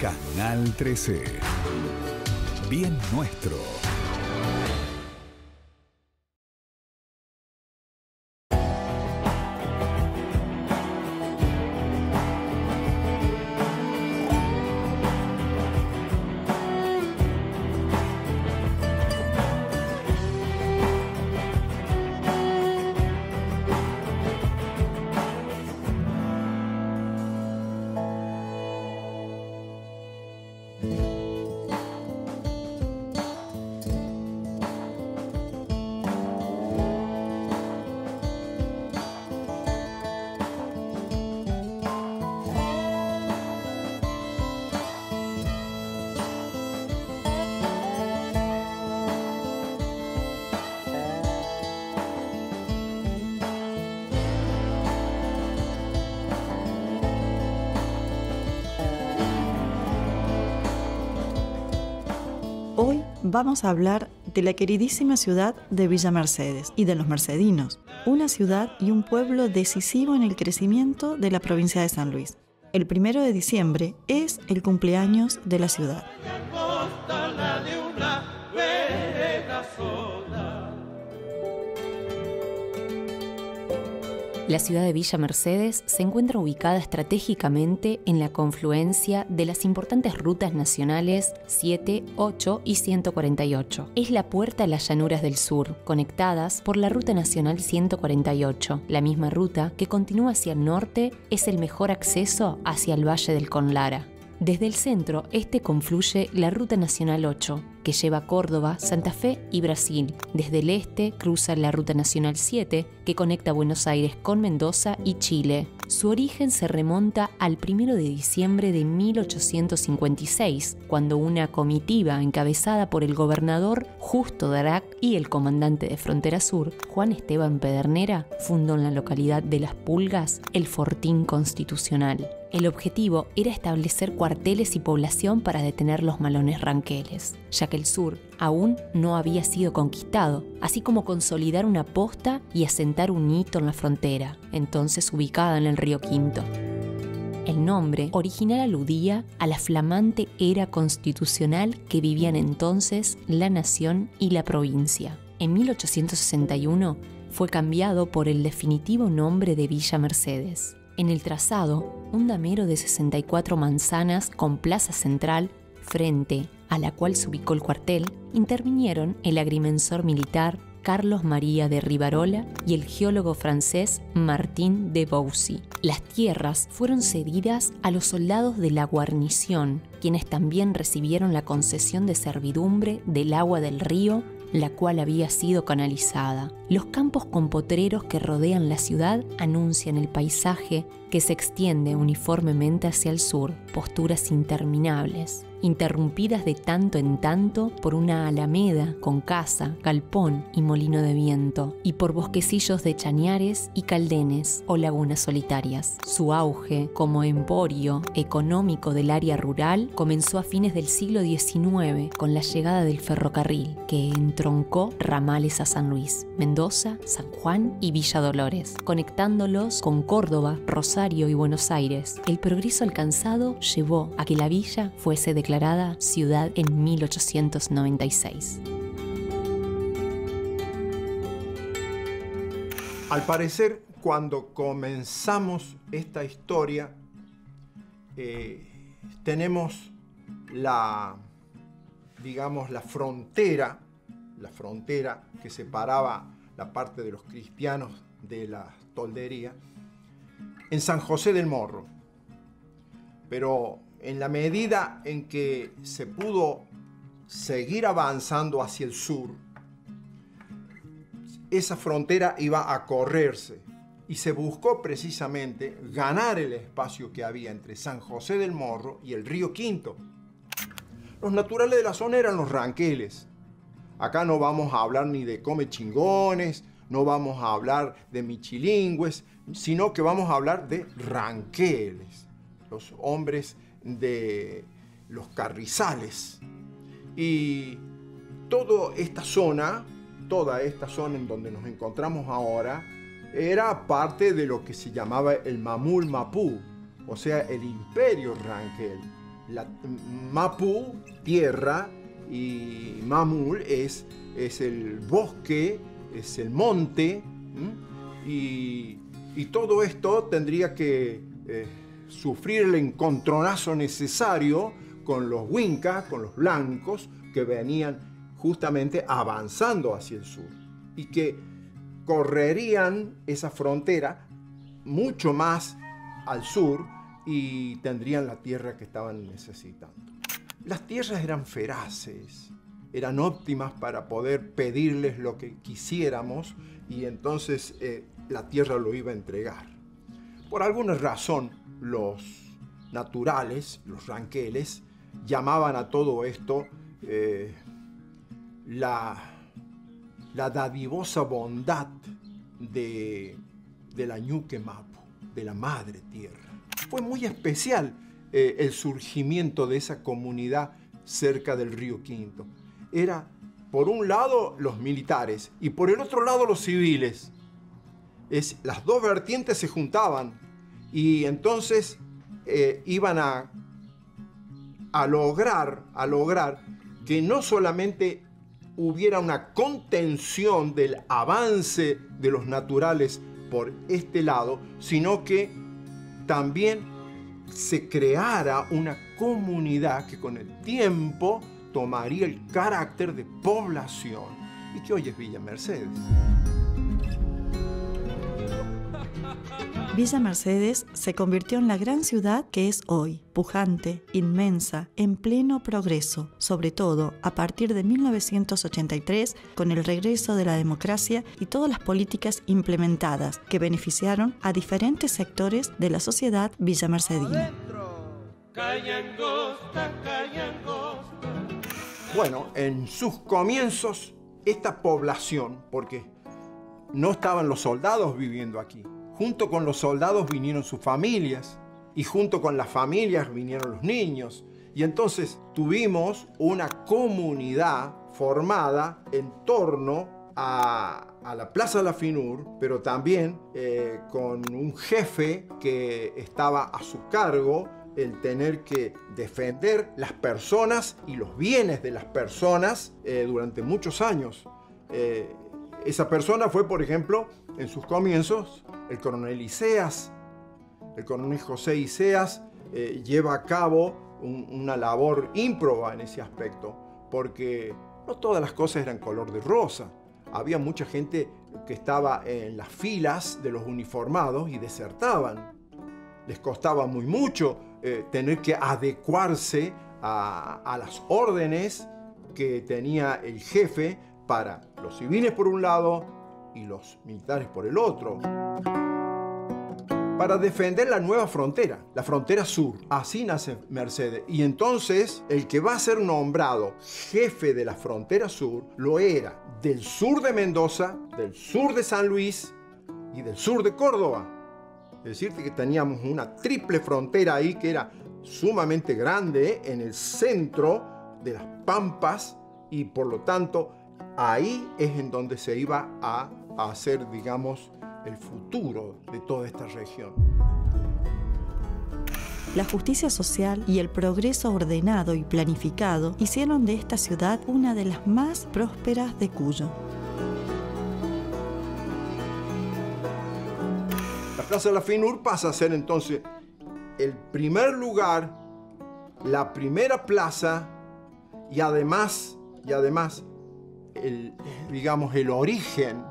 Canal 13. Bien nuestro. Hoy vamos a hablar de la queridísima ciudad de Villa Mercedes y de los mercedinos, una ciudad y un pueblo decisivo en el crecimiento de la provincia de San Luis. El 1 de diciembre es el cumpleaños de la ciudad. La ciudad de Villa Mercedes se encuentra ubicada estratégicamente en la confluencia de las importantes rutas nacionales 7, 8 y 148. Es la puerta a las llanuras del sur, conectadas por la ruta nacional 148. La misma ruta que continúa hacia el norte es el mejor acceso hacia el Valle del Conlara. Desde el centro, confluye la Ruta Nacional 8, que lleva a Córdoba, Santa Fe y Brasil. Desde el este cruza la Ruta Nacional 7, que conecta Buenos Aires con Mendoza y Chile. Su origen se remonta al 1 de diciembre de 1856, cuando una comitiva encabezada por el gobernador Justo Darac y el comandante de Frontera Sur, Juan Esteban Pedernera, fundó en la localidad de Las Pulgas el Fortín Constitucional. El objetivo era establecer cuarteles y población para detener los malones ranqueles, ya que el sur aún no había sido conquistado, así como consolidar una posta y asentar un hito en la frontera, entonces ubicada en el río Quinto. El nombre original aludía a la flamante era constitucional que vivían entonces la nación y la provincia. En 1861 fue cambiado por el definitivo nombre de Villa Mercedes. En el trazado, un damero de 64 manzanas con plaza central, frente a la cual se ubicó el cuartel, intervinieron el agrimensor militar Carlos María de Rivarola y el geólogo francés Martín de Boussy. Las tierras fueron cedidas a los soldados de la guarnición, quienes también recibieron la concesión de servidumbre del agua del río, la cual había sido canalizada. Los campos con potreros que rodean la ciudad anuncian el paisaje que se extiende uniformemente hacia el sur, posturas interminables, interrumpidas de tanto en tanto por una alameda con casa, galpón y molino de viento, y por bosquecillos de chañares y caldenes o lagunas solitarias. Su auge como emporio económico del área rural comenzó a fines del siglo XIX con la llegada del ferrocarril, que entroncó ramales a San Luis, Mendoza, San Juan y Villa Dolores, conectándolos con Córdoba, Rosario y Buenos Aires. El progreso alcanzado llevó a que la villa fuese declarada ciudad en 1896. Al parecer, cuando comenzamos esta historia, tenemos la frontera que separaba la parte de los cristianos de la toldería en San José del Morro. Pero en la medida en que se pudo seguir avanzando hacia el sur, esa frontera iba a correrse y se buscó precisamente ganar el espacio que había entre San José del Morro y el río Quinto. Los naturales de la zona eran los ranqueles. Acá no vamos a hablar ni de come chingones, no vamos a hablar de michilingües, sino que vamos a hablar de ranqueles, los hombres de los carrizales. Y toda esta zona en donde nos encontramos ahora, era parte de lo que se llamaba el Mamul Mapú, o sea, el imperio ranquel, Mapu, tierra, y Mamul es el bosque, es el monte, y todo esto tendría que sufrir el encontronazo necesario con los Winca, con los blancos, que venían justamente avanzando hacia el sur y que correrían esa frontera mucho más al sur y tendrían la tierra que estaban necesitando. Las tierras eran feraces, eran óptimas para poder pedirles lo que quisiéramos y entonces la tierra lo iba a entregar. Por alguna razón, los naturales, los ranqueles, llamaban a todo esto la dadivosa bondad de la Ñuque Mapu, de la madre tierra. Fue muy especial el surgimiento de esa comunidad cerca del río Quinto. Era, por un lado, los militares y por el otro lado, los civiles. Las dos vertientes se juntaban y entonces iban a lograr que no solamente hubiera una contención del avance de los naturales por este lado, sino que también se creara una comunidad que con el tiempo tomaría el carácter de población y que hoy es Villa Mercedes. Villa Mercedes se convirtió en la gran ciudad que es hoy, pujante, inmensa, en pleno progreso, sobre todo a partir de 1983, con el regreso de la democracia y todas las políticas implementadas que beneficiaron a diferentes sectores de la sociedad villamercedina. Bueno, en sus comienzos, esta población, porque no estaban los soldados viviendo aquí, junto con los soldados vinieron sus familias y junto con las familias vinieron los niños. Y entonces tuvimos una comunidad formada en torno a la Plaza La Finur, pero también con un jefe que estaba a su cargo el tener que defender las personas y los bienes de las personas durante muchos años. Esa persona fue, por ejemplo, en sus comienzos, el coronel Iseas. El coronel José Iseas lleva a cabo una labor ímproba en ese aspecto, porque no todas las cosas eran color de rosa. Había mucha gente que estaba en las filas de los uniformados y desertaban. Les costaba muy mucho tener que adecuarse a las órdenes que tenía el jefe para los civiles por un lado y los militares por el otro, para defender la nueva frontera, la frontera sur. Así nace Mercedes. Y entonces el que va a ser nombrado jefe de la frontera sur lo era del sur de Mendoza, del sur de San Luis y del sur de Córdoba. Es decir, que teníamos una triple frontera ahí que era sumamente grande en el centro de las Pampas y por lo tanto ahí es en donde se iba a hacer, digamos, el futuro de toda esta región. La justicia social y el progreso ordenado y planificado hicieron de esta ciudad una de las más prósperas de Cuyo. La Plaza de la Finur pasa a ser entonces el primer lugar, la primera plaza y además el origen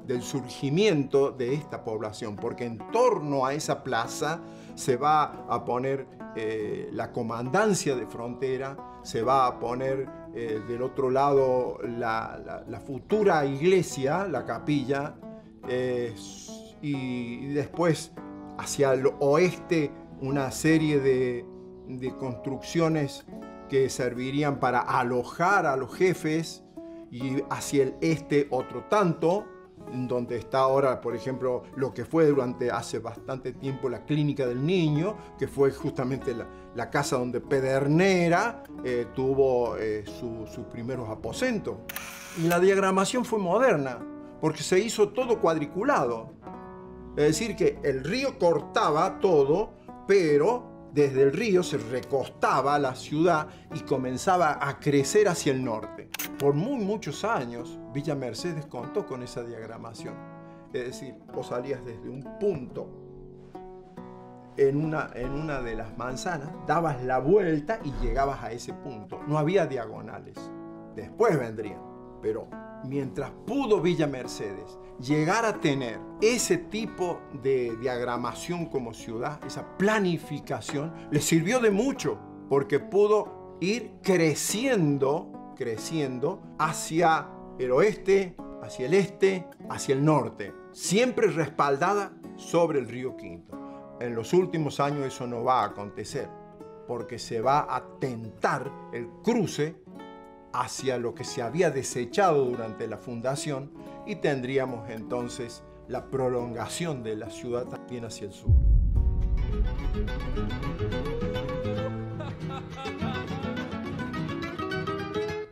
del surgimiento de esta población, porque en torno a esa plaza se va a poner la comandancia de frontera, se va a poner del otro lado la futura iglesia, la capilla, y después hacia el oeste una serie de construcciones que servirían para alojar a los jefes, y hacia el este otro tanto, donde está ahora, por ejemplo, lo que fue durante hace bastante tiempo la Clínica del Niño, que fue justamente la casa donde Pedernera tuvo sus primeros aposentos. Y la diagramación fue moderna, porque se hizo todo cuadriculado. Es decir, que el río cortaba todo, pero desde el río se recostaba la ciudad y comenzaba a crecer hacia el norte. Por muchos años, Villa Mercedes contó con esa diagramación. Es decir, vos salías desde un punto en una de las manzanas, dabas la vuelta y llegabas a ese punto. No había diagonales. Después vendrían. Pero mientras pudo Villa Mercedes llegar a tener ese tipo de diagramación como ciudad, esa planificación, le sirvió de mucho, porque pudo ir creciendo hacia el oeste, hacia el este, hacia el norte, siempre respaldada sobre el río Quinto. En los últimos años eso no va a acontecer, porque se va a tentar el cruce hacia lo que se había desechado durante la fundación, y tendríamos entonces la prolongación de la ciudad también hacia el sur.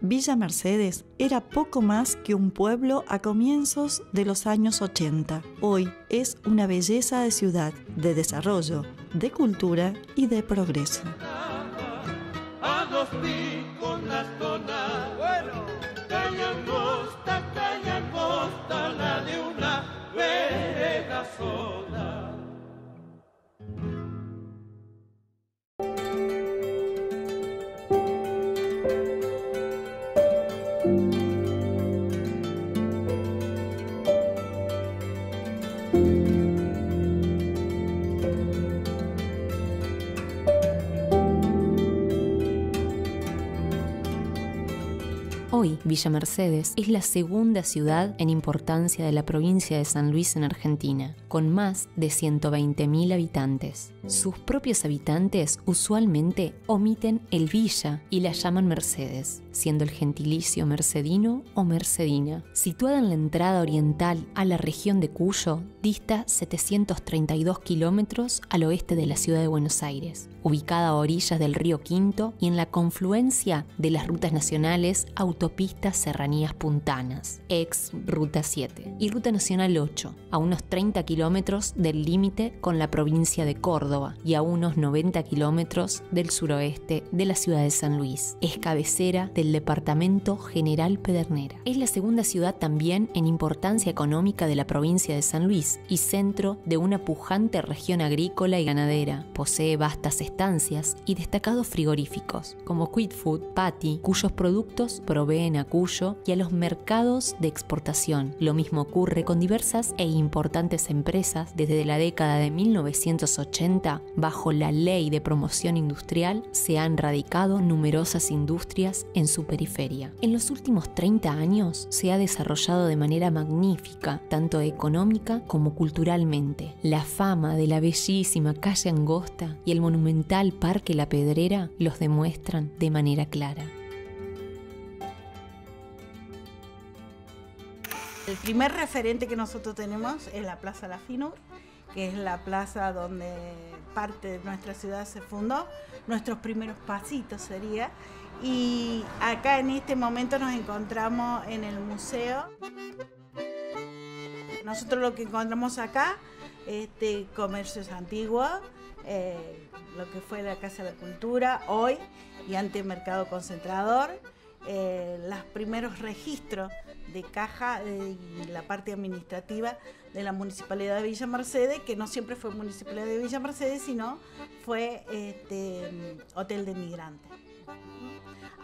Villa Mercedes era poco más que un pueblo a comienzos de los años 80. Hoy es una belleza de ciudad, de desarrollo, de cultura y de progreso. La de una vereda sola. Hoy, Villa Mercedes es la segunda ciudad en importancia de la provincia de San Luis en Argentina, con más de 120.000 habitantes. Sus propios habitantes usualmente omiten el Villa y la llaman Mercedes, siendo el gentilicio mercedino o mercedina. Situada en la entrada oriental a la región de Cuyo, dista 732 kilómetros al oeste de la ciudad de Buenos Aires, ubicada a orillas del río Quinto y en la confluencia de las rutas nacionales Autopistas Serranías Puntanas, ex Ruta 7, y Ruta Nacional 8, a unos 30 kilómetros del límite con la provincia de Córdoba y a unos 90 kilómetros del suroeste de la ciudad de San Luis. Es cabecera del departamento General Pedernera. Es la segunda ciudad también en importancia económica de la provincia de San Luis y centro de una pujante región agrícola y ganadera. Posee vastas estancias y destacados frigoríficos, como Quick Food, Patty, cuyos productos proveen a Cuyo y a los mercados de exportación. Lo mismo ocurre con diversas e importantes empresas. Desde la década de 1980, bajo la Ley de Promoción Industrial, se han radicado numerosas industrias en su periferia. En los últimos 30 años se ha desarrollado de manera magnífica, tanto económica como culturalmente. La fama de la bellísima calle Angosta y el monumental Parque La Pedrera los demuestran de manera clara. El primer referente que nosotros tenemos es la Plaza La Finur, que es la plaza donde parte de nuestra ciudad se fundó. Nuestros primeros pasitos sería. Y acá en este momento nos encontramos en el museo. Nosotros lo que encontramos acá, comercios antiguos, lo que fue la Casa de la Cultura, hoy, y antes Mercado Concentrador, los primeros registros de caja y la parte administrativa de la Municipalidad de Villa Mercedes, que no siempre fue Municipalidad de Villa Mercedes, sino fue Hotel de Migrantes.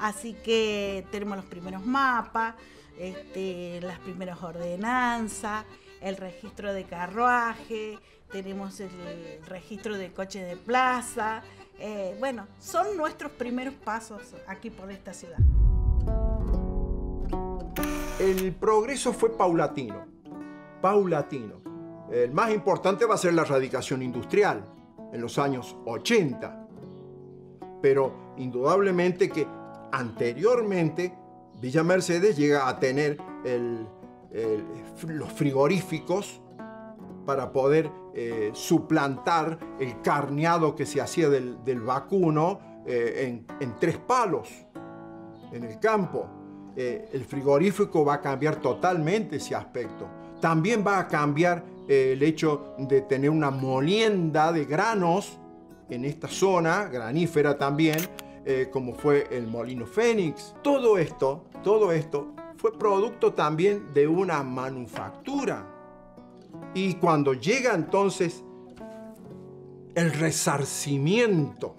Así que tenemos los primeros mapas, las primeras ordenanzas, el registro de carruaje, tenemos el registro de coches de plaza. Bueno, son nuestros primeros pasos aquí por esta ciudad. El progreso fue paulatino. El más importante va a ser la radicación industrial en los años 80. Pero indudablemente que anteriormente Villa Mercedes llega a tener los frigoríficos para poder suplantar el carneado que se hacía del vacuno en 3 palos en el campo. El frigorífico va a cambiar totalmente ese aspecto. También va a cambiar el hecho de tener una molienda de granos en esta zona granífera también, como fue el Molino Fénix. Todo esto fue producto también de una manufactura. Y cuando llega entonces el resarcimiento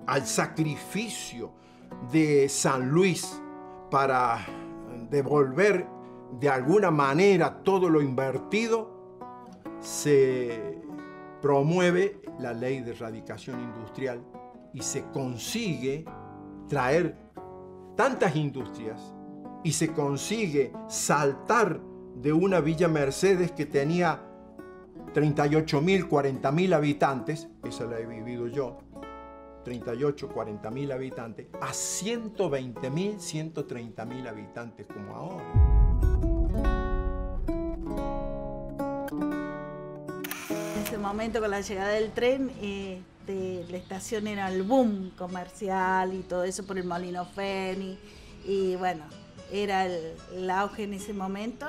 al sacrificio de San Luis para devolver de alguna manera todo lo invertido, se promueve la ley de erradicación industrial y se consigue traer tantas industrias y se consigue saltar de una Villa Mercedes que tenía 38.000, 40.000 habitantes, esa la he vivido yo, 38, 40.000 habitantes, a 120.000, 130.000 habitantes como ahora. En ese momento, con la llegada del tren, la estación era el boom comercial y todo eso por el Molino Fénix, y bueno, era el auge en ese momento.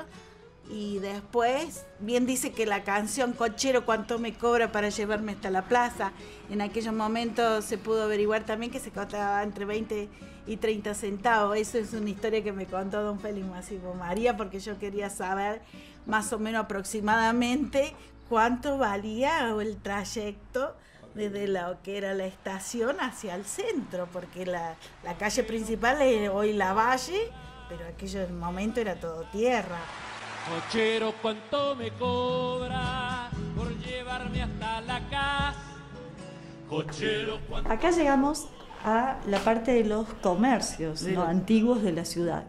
Y después, bien dice que la canción Cochero, ¿cuánto me cobra para llevarme hasta la plaza? En aquellos momentos se pudo averiguar también que se costaba entre 20 y 30 centavos. Eso es una historia que me contó don Félix Máximo María, porque yo quería saber más o menos aproximadamente cuánto valía el trayecto desde lo que era la estación hacia el centro, porque la calle principal es hoy La Valle, pero aquello momento era todo tierra. Cochero, ¿cuánto me cobra por llevarme hasta la casa? Cochero, ¿cuánto... Acá llegamos a la parte de los comercios, ¿no?, antiguos de la ciudad.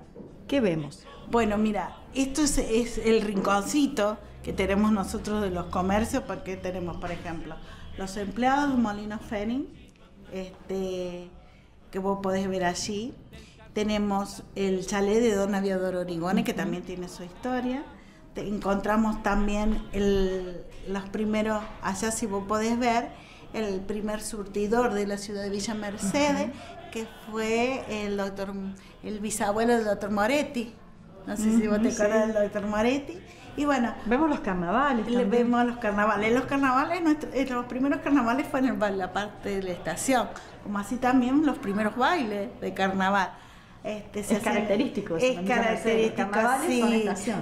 ¿Qué vemos? Bueno, mira, esto es el rinconcito que tenemos nosotros de los comercios, porque tenemos, por ejemplo, los empleados del Molino Fénix, que vos podés ver allí. Tenemos el chalet de Don Aviador Origone, que también tiene su historia. Encontramos también los primeros, allá si vos podés ver, el primer surtidor de la ciudad de Villa Mercedes, que fue el bisabuelo del doctor Moretti. No sé si vos te acuerdas del doctor Moretti. Y bueno, vemos los carnavales también. Vemos los carnavales. Los primeros carnavales fueron en la parte de la estación, como así también los primeros bailes de carnaval. Es característico. Es característico, sí.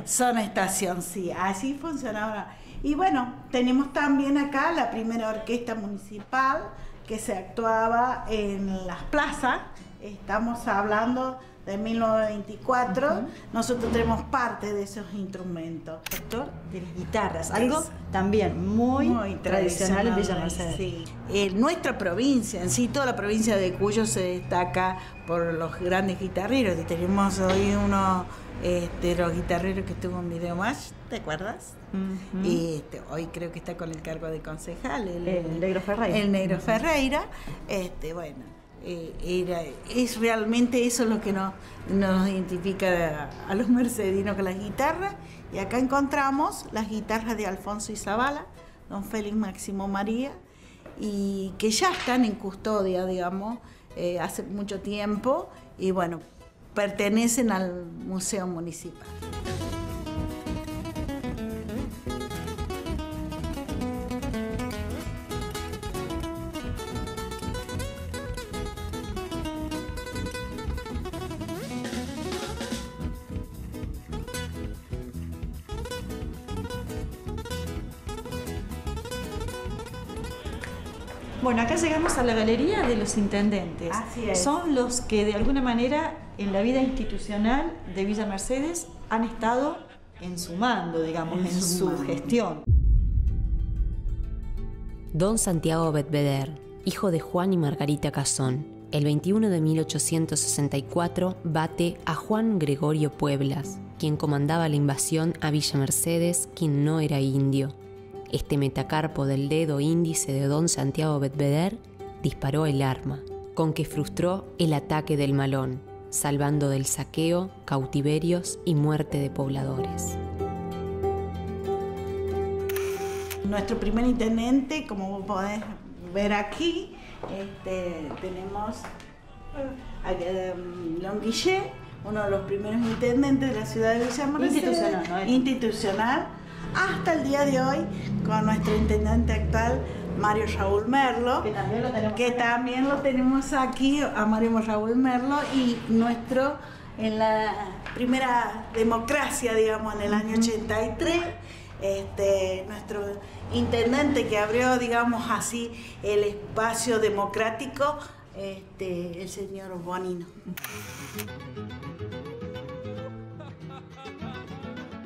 Son estación, sí. Así funcionaba. Y bueno, tenemos también acá la primera orquesta municipal que se actuaba en las plazas. Estamos hablando de 1924. Nosotros tenemos parte de esos instrumentos. Sector de las guitarras, algo también muy tradicional en Villa Mercedes. Sí. Nuestra provincia, en sí, toda la provincia de Cuyo se destaca por los grandes guitarreros. Y tenemos hoy uno de los guitarreros que estuvo en Video Match, ¿te acuerdas? Y hoy creo que está con el cargo de concejal, el Negro Ferreira. El Negro Ferreira. Bueno. Es realmente eso lo que nos identifica a los mercedinos con las guitarras. Y acá encontramos las guitarras de Alfonso Izabala, don Félix Máximo María, y que ya están en custodia, digamos, hace mucho tiempo, y bueno, pertenecen al Museo Municipal. Bueno, acá llegamos a la galería de los intendentes. Así es. Son los que de alguna manera en la vida institucional de Villa Mercedes han estado en su mando, digamos, en su gestión. Don Santiago Bedveder, hijo de Juan y Margarita Cazón, el 21 de 1864 bate a Juan Gregorio Pueblas, quien comandaba la invasión a Villa Mercedes, quien no era indio. Este metacarpo del dedo índice de don Santiago Bedveder disparó el arma, con que frustró el ataque del Malón, salvando del saqueo, cautiverios y muerte de pobladores. Nuestro primer intendente, como vos podés ver aquí, tenemos a Longuillé, uno de los primeros intendentes de la ciudad de Villa Mercedes. Institucional, ¿no? Institucional. Hasta el día de hoy, con nuestro intendente actual, Mario Raúl Merlo, que también lo tenemos aquí, a Mario Raúl Merlo, y nuestro, en la primera democracia, digamos, en el año 83, nuestro intendente que abrió, digamos así, el espacio democrático, el señor Bonino.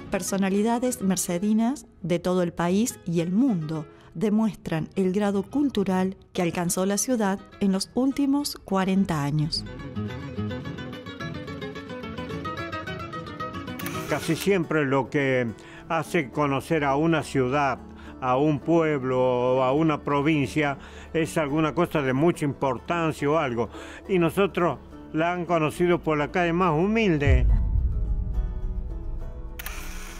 Personalidades mercedinas de todo el país y el mundo demuestran el grado cultural que alcanzó la ciudad en los últimos 40 años. Casi siempre lo que hace conocer a una ciudad, a un pueblo o a una provincia es alguna cosa de mucha importancia o algo. Y nosotros la han conocido por la calle más humilde.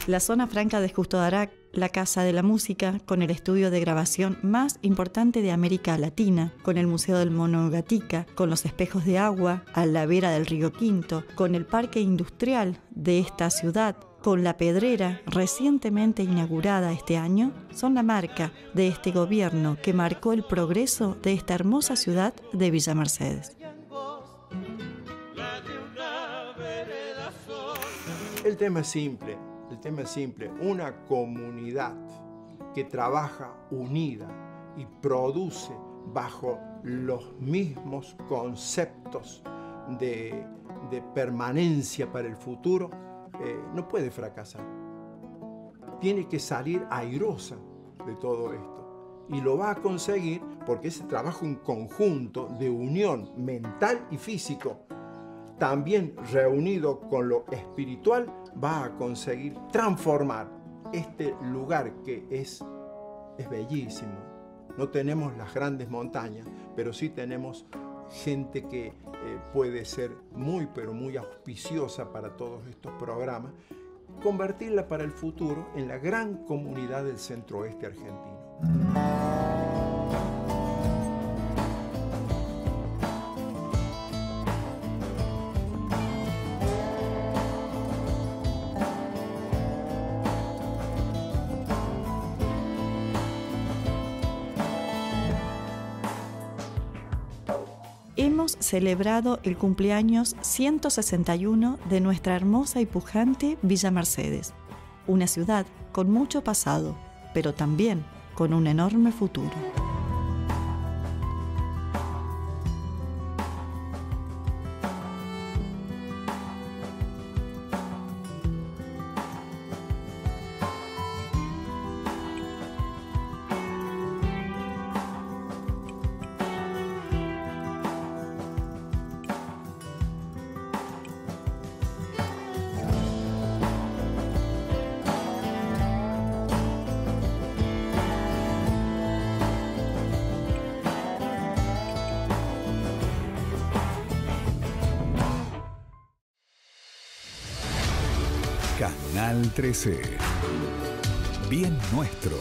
La zona franca de Justo Darac, la Casa de la Música, con el estudio de grabación más importante de América Latina, con el Museo del Mono Gatica, con los espejos de agua a la vera del río Quinto, con el parque industrial de esta ciudad, con la Pedrera, recientemente inaugurada este año, son la marca de este gobierno que marcó el progreso de esta hermosa ciudad de Villa Mercedes. El tema es simple. El tema es simple, una comunidad que trabaja unida y produce bajo los mismos conceptos de permanencia para el futuro, no puede fracasar. Tiene que salir airosa de todo esto. Y lo va a conseguir porque ese trabajo en conjunto de unión mental y físico, también reunido con lo espiritual, va a conseguir transformar este lugar que es bellísimo. No tenemos las grandes montañas, pero sí tenemos gente que puede ser muy, pero muy auspiciosa para todos estos programas, convertirla para el futuro en la gran comunidad del centro-oeste argentino. Hemos celebrado el cumpleaños 161 de nuestra hermosa y pujante Villa Mercedes, una ciudad con mucho pasado, pero también con un enorme futuro. Canal 13. Bien nuestro.